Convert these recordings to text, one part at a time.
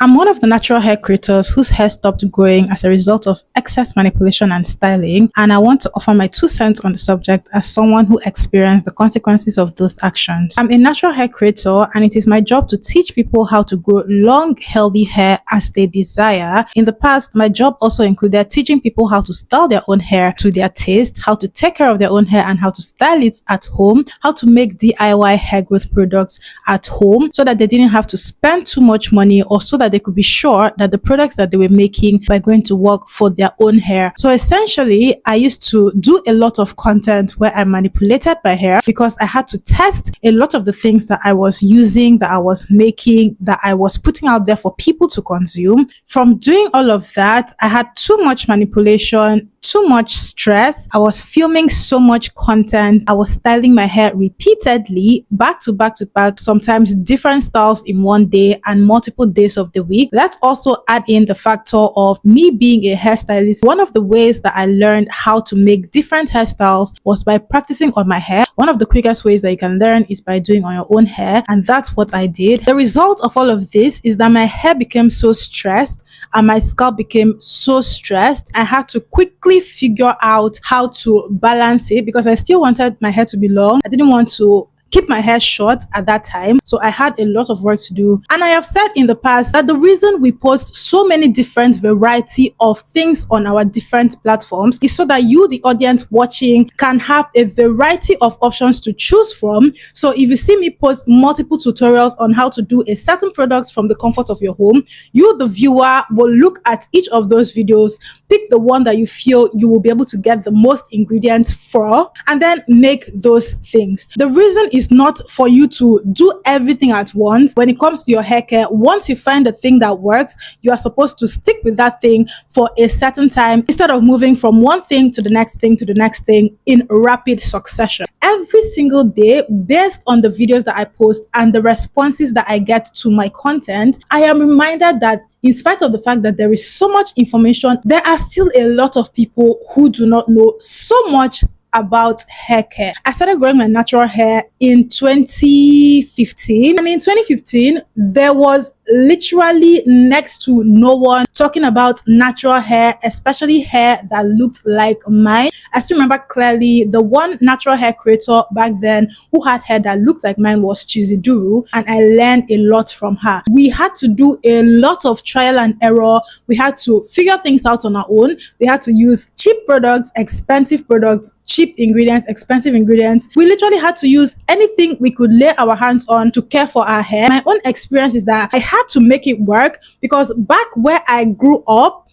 I'm one of the natural hair creators whose hair stopped growing as a result of excess manipulation and styling, and I want to offer my 2 cents on the subject as someone who experienced the consequences of those actions. I'm a natural hair creator, and it is my job to teach people how to grow long, healthy hair as they desire. In the past, my job also included teaching people how to style their own hair to their taste, how to take care of their own hair and how to style it at home, how to make DIY hair growth products at home so that they didn't have to spend too much money, or so that they could be sure that the products that they were making were going to work for their own hair. So essentially, I used to do a lot of content where I manipulated my hair because I had to test a lot of the things that I was using, that I was making, that I was putting out there for people to consume. From doing all of that, I had too much manipulation, too much stress. I was filming so much content. I was styling my hair repeatedly, back to back to back, sometimes different styles in one day and multiple days of the week. Let's also add in the factor of me being a hairstylist. One of the ways that I learned how to make different hairstyles was by practicing on my hair. One of the quickest ways that you can learn is by doing on your own hair, and that's what I did. The result of all of this is that my hair became so stressed and my scalp became so stressed. I had to quickly figure out how to balance it because I still wanted my hair to be long. I didn't want to keep my hair short at that time, so I had a lot of work to do. And I have said in the past that the reason we post so many different variety of things on our different platforms is so that you, the audience watching, can have a variety of options to choose from. So if you see me post multiple tutorials on how to do a certain product from the comfort of your home, you, the viewer, will look at each of those videos, pick the one that you feel you will be able to get the most ingredients for, and then make those things. The reason is not for you to do everything at once. When it comes to your hair care, once you find the thing that works, you are supposed to stick with that thing for a certain time instead of moving from one thing to the next thing to the next thing in rapid succession. Every single day, based on the videos that I post and the responses that I get to my content, I am reminded that in spite of the fact that there is so much information, there are still a lot of people who do not know so much about hair care. I started growing my natural hair in 2015, and in 2015 there was literally next to no one talking about natural hair, especially hair that looked like mine. I still remember clearly the one natural hair creator back then who had hair that looked like mine was Chiziduru, and I learned a lot from her. We had to do a lot of trial and error. We had to figure things out on our own. We had to use cheap products, expensive products, cheap ingredients, expensive ingredients. We literally had to use anything we could lay our hands on to care for our hair. My own experience is that I had to make it work because back where I grew up,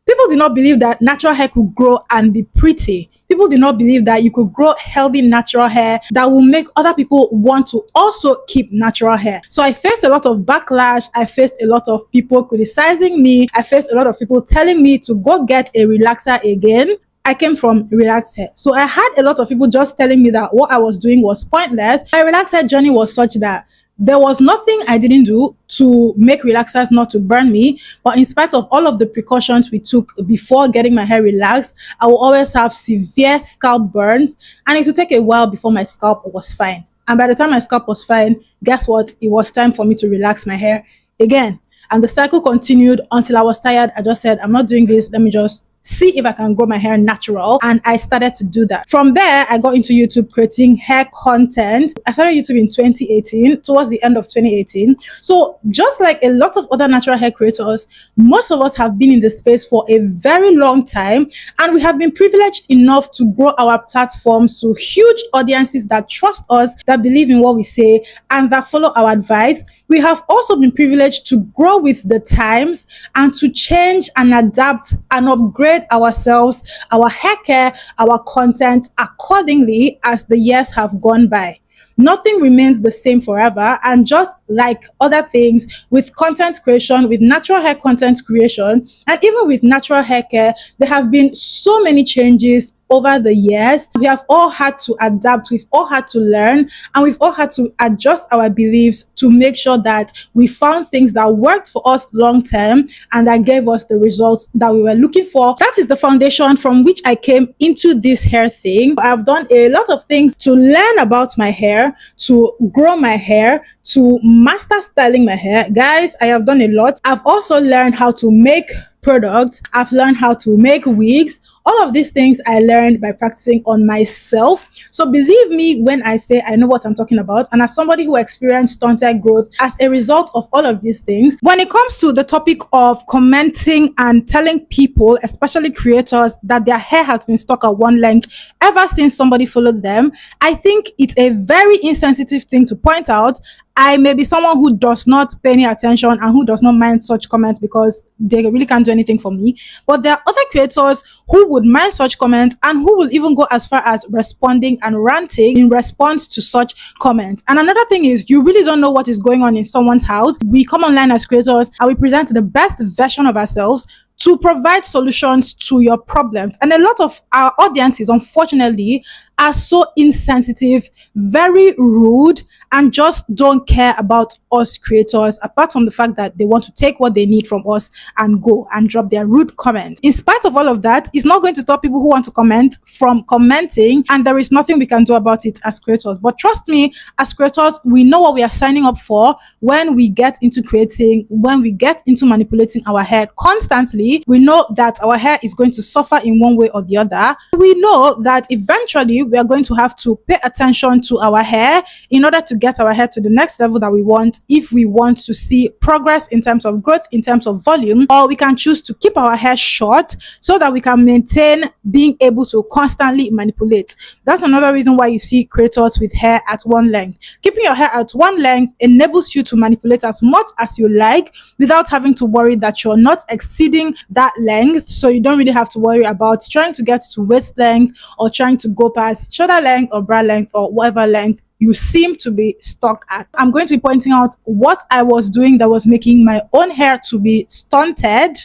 people did not believe that natural hair could grow and be pretty. People did not believe that you could grow healthy natural hair that will make other people want to also keep natural hair. So I faced a lot of backlash. I faced a lot of people criticizing me. I faced a lot of people telling me to go get a relaxer again. I came from relaxed hair. So I had a lot of people just telling me that what I was doing was pointless. My relaxed hair journey was such that there was nothing I didn't do to make relaxers not to burn me. But in spite of all of the precautions we took before getting my hair relaxed, I will always have severe scalp burns, and it would take a while before my scalp was fine. And by the time my scalp was fine, guess what? It was time for me to relax my hair again. And the cycle continued until I was tired. I just said, I'm not doing this. Let me just see if I can grow my hair natural. And I started to do that. From there, I got into YouTube creating hair content. I started YouTube in 2018, towards the end of 2018. So just like a lot of other natural hair creators, most of us have been in the space for a very long time, and we have been privileged enough to grow our platforms to huge audiences that trust us, that believe in what we say, and that follow our advice. We have also been privileged to grow with the times and to change and adapt and upgrade ourselves, our hair care, our content accordingly as the years have gone by. Nothing remains the same forever, and just like other things with content creation, with natural hair content creation, and even with natural hair care, there have been so many changes over the years. We have all had to adapt, we've all had to learn, and we've all had to adjust our beliefs to make sure that we found things that worked for us long term and that gave us the results that we were looking for. That is the foundation from which I came into this hair thing. I've done a lot of things to learn about my hair, to grow my hair, to master styling my hair. Guys, I have done a lot. I've also learned how to make products. I've learned how to make wigs. All of these things I learned by practicing on myself. So believe me when I say I know what I'm talking about. And as somebody who experienced stunted growth as a result of all of these things, when it comes to the topic of commenting and telling people, especially creators, that their hair has been stuck at one length ever since somebody followed them, I think it's a very insensitive thing to point out. I may be someone who does not pay any attention and who does not mind such comments because they really can't do anything for me. But there are other creators who would mind such comments and who will even go as far as responding and ranting in response to such comments. And another thing is, you really don't know what is going on in someone's house. We come online as creators and we present the best version of ourselves to provide solutions to your problems. And a lot of our audiences, unfortunately, are so insensitive, very rude, and just don't care about us creators, apart from the fact that they want to take what they need from us and go and drop their rude comments. In spite of all of that, it's not going to stop people who want to comment from commenting, and there is nothing we can do about it as creators. But trust me, as creators, we know what we are signing up for when we get into creating, when we get into manipulating our hair constantly. We know that our hair is going to suffer in one way or the other. We know that eventually we are going to have to pay attention to our hair in order to get our hair to the next level that we want, if we want to see progress in terms of growth, in terms of volume. Or we can choose to keep our hair short so that we can maintain being able to constantly manipulate. That's another reason why you see creators with hair at one length. Keeping your hair at one length enables you to manipulate as much as you like without having to worry that you're not exceeding that length. So you don't really have to worry about trying to get to waist length or trying to go past shoulder length or bra length or whatever length you seem to be stuck at. I'm going to be pointing out what I was doing that was making my own hair to be stunted.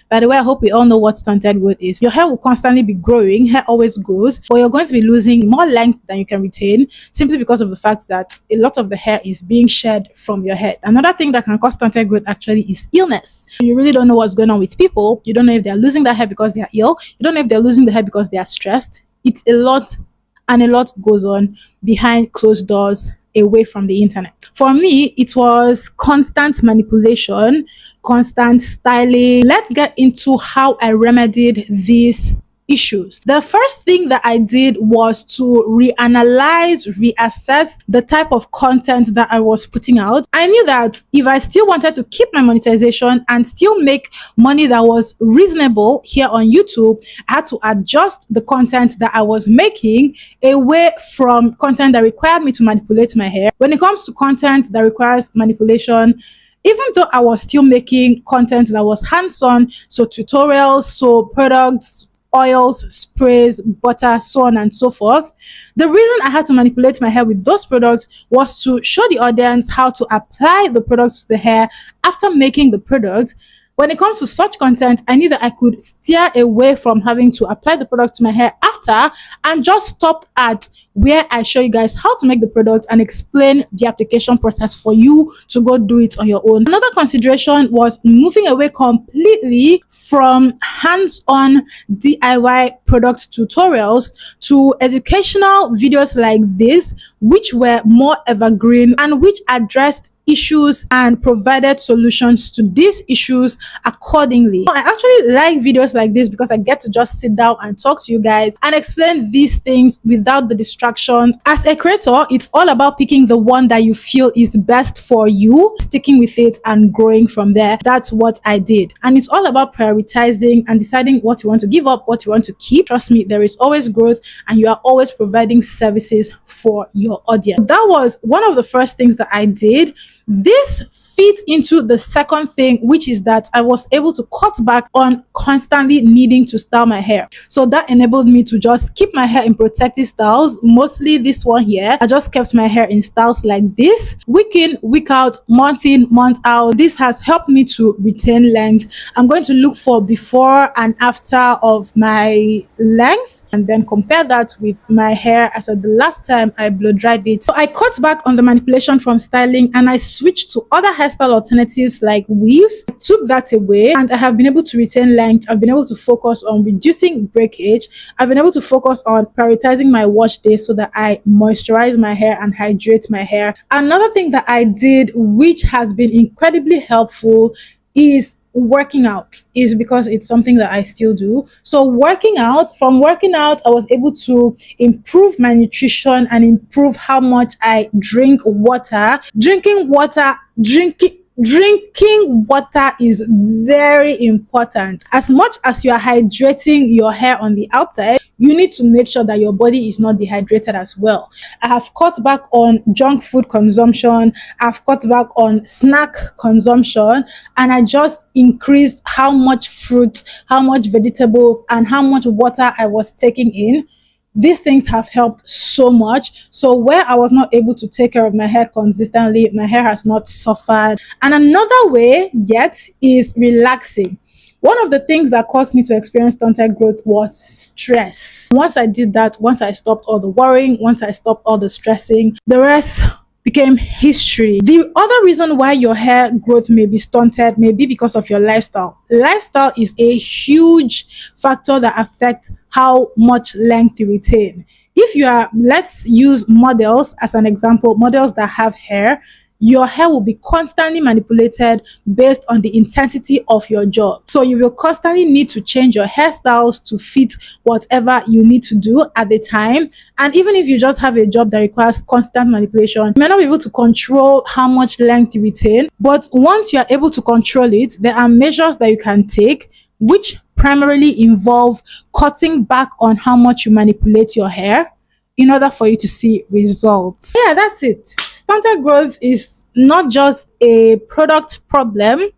By the way, I hope we all know what stunted growth is. Your hair will constantly be growing. Hair always grows, but you're going to be losing more length than you can retain simply because of the fact that a lot of the hair is being shed from your head. Another thing that can cause stunted growth actually is illness. You really don't know what's going on with people. You don't know if they're losing their hair because they are ill. You don't know if they're losing the hair because they are stressed. It's a lot, and a lot goes on behind closed doors, away from the internet. For me, it was constant manipulation, constant styling. Let's get into how I remedied these issues. The first thing that I did was to reanalyze, reassess the type of content that I was putting out. I knew that if I still wanted to keep my monetization and still make money that was reasonable here on YouTube, I had to adjust the content that I was making away from content that required me to manipulate my hair. When it comes to content that requires manipulation, even though I was still making content that was hands-on, so tutorials, so products, oils, sprays, butter, so on and so forth. The reason I had to manipulate my hair with those products was to show the audience how to apply the products to the hair after making the product. When it comes to such content, I knew that I could steer away from having to apply the product to my hair after and just stop at where I show you guys how to make the product and explain the application process for you to go do it on your own. Another consideration was moving away completely from hands-on DIY product tutorials to educational videos like this, which were more evergreen and which addressed issues and provided solutions to these issues accordingly. I actually like videos like this because I get to just sit down and talk to you guys and explain these things without the distractions. As a creator, it's all about picking the one that you feel is best for you, sticking with it and growing from there. That's what I did. And it's all about prioritizing and deciding what you want to give up, what you want to keep. Trust me, there is always growth and you are always providing services for your audience. That was one of the first things that I did. This fit into the second thing, which is that I was able to cut back on constantly needing to style my hair. So that enabled me to just keep my hair in protective styles. Mostly this one here, I just kept my hair in styles like this, week in, week out, month in, month out. This has helped me to retain length. I'm going to look for before and after of my length and then compare that with my hair as at the last time I blow dried it. So I cut back on the manipulation from styling and I switched to other hairstyle alternatives like weaves. I took that away and I have been able to retain length. I've been able to focus on reducing breakage. I've been able to focus on prioritizing my wash day so that I moisturize my hair and hydrate my hair. Another thing that I did, which has been incredibly helpful, is working out, is because it's something that I still do. So from working out, I was able to improve my nutrition and improve how much I drink water. Drinking water is very important. As much as you are hydrating your hair on the outside, you need to make sure that your body is not dehydrated as well. I have cut back on junk food consumption. I've cut back on snack consumption, and I just increased how much fruit, how much vegetables, and how much water I was taking in. These things have helped so much. So where I was not able to take care of my hair consistently, my hair has not suffered. And another way yet is relaxing. One of the things that caused me to experience stunted growth was stress. Once I did that, once I stopped all the worrying, once I stopped all the stressing, the rest became history. The other reason why your hair growth may be stunted may be because of your lifestyle. Lifestyle is a huge factor that affects how much length you retain. If you are, let's use models as an example, models that have hair, your hair will be constantly manipulated based on the intensity of your job. So you will constantly need to change your hairstyles to fit whatever you need to do at the time. And even if you just have a job that requires constant manipulation, you may not be able to control how much length you retain. But once you are able to control it, there are measures that you can take, which primarily involve cutting back on how much you manipulate your hair in order for you to see results. Yeah, that's it. Stunted growth is not just a product problem.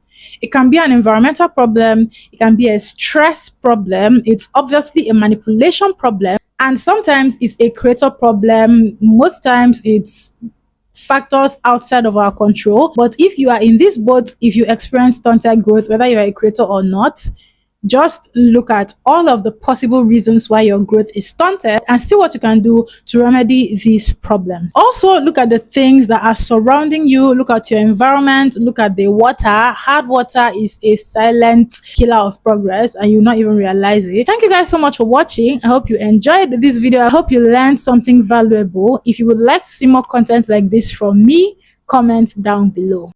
It can be an environmental problem. It can be a stress problem. It's obviously a manipulation problem. And sometimes it's a creator problem. Most times it's factors outside of our control. But if you are in this boat, if you experience stunted growth, whether you are a creator or not, just look at all of the possible reasons why your growth is stunted and see what you can do to remedy these problems. Also, look at the things that are surrounding you. Look at your environment. Look at the water. Hard water is a silent killer of progress and you'll not even realize it. Thank you guys so much for watching. I hope you enjoyed this video. I hope you learned something valuable. If you would like to see more content like this from me, comment down below.